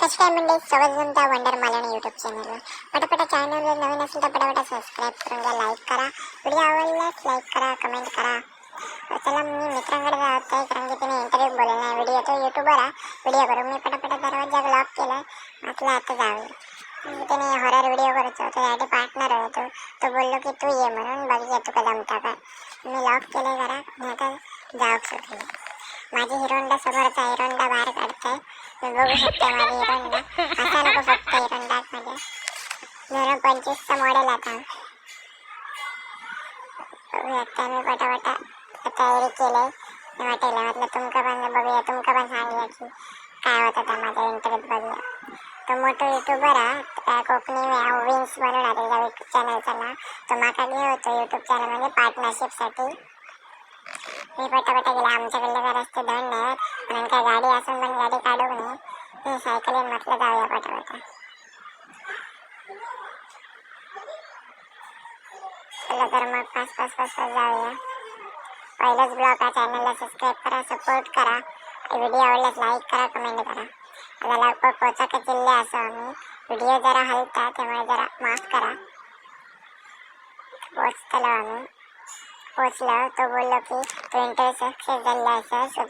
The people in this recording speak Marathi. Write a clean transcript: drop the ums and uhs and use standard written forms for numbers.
कशी काय मंडळी, स्वागत तुमच्या वंडर मालवणी यूट्यूब चॅनलवर. पटापटा चॅनलवर नवीन असेल तर पटापटा सबस्क्राईब करून घ्या, लाईक करा. व्हिडिओ आवडल्यास लाईक करा, कमेंट करा. चला मी मित्रांकडे जात आहे, कारण की तिने इंटरव्ह्यू बोलला नाही. व्हिडिओ तो यूट्यूबवर आहे, व्हिडिओ करून मी पटापटा दरवाजा ब्लॉक केला. म्हटलं आता जाऊया. त्याने हॉरर व्हिडिओ करत होतो, त्यासाठी पार्टनर होतो. तो बोललो की तू ये म्हणून, बघूया तुका जमता का. मी लॉक केले जरा आणि आता जाऊ शकले. माझी हिरोंडा समोरचा हिरोंडा बाहेर काढताय, तुम्ही बघू शकता. माझी हिरोंडा असा नको फक्त हिरोंडा माझ्या 2025चा मॉडेल. आता बघूया, मी पटापटा तयारी केली वाटेला. म्हटलं तुमका पण बघूया, तुमका पण सांगूया की काय होतं त्या माझ्या इंटरव्ह्यूत. बघूया. तो मोठा युट्यूबर आहे, कोकणी विंग्स म्हणून आहे त्याच्या यूट्यूब चॅनलचं नाव. तो माका घेतो यूट्यूब चॅनल म्हणजे पार्टनरशिपसाठी. मी पटापटा गेला. आमच्याकडले काय रस्ते धड नाही म्हणून काय गाडी असून पण गाडी काढू नये. मी सायकलीन म्हटलं जाऊया पटापटा. चला तर मग पाच जाऊया. पहिलाच ब्लॉग आहे, चॅनलला सबस्क्राईब करा, सपोर्ट करा. व्हिडिओ आवडल्यास लाईक करा, कमेंट करा. आता लवकर पोचायचे चिल्ले असं आम्ही. व्हिडिओ जरा हलता त्यामुळे जरा माफ करा. पोचतलो आम्ही. पोचलो. तो बोललो की तो इंटरव्ह्यू सक्सेस झाला असं.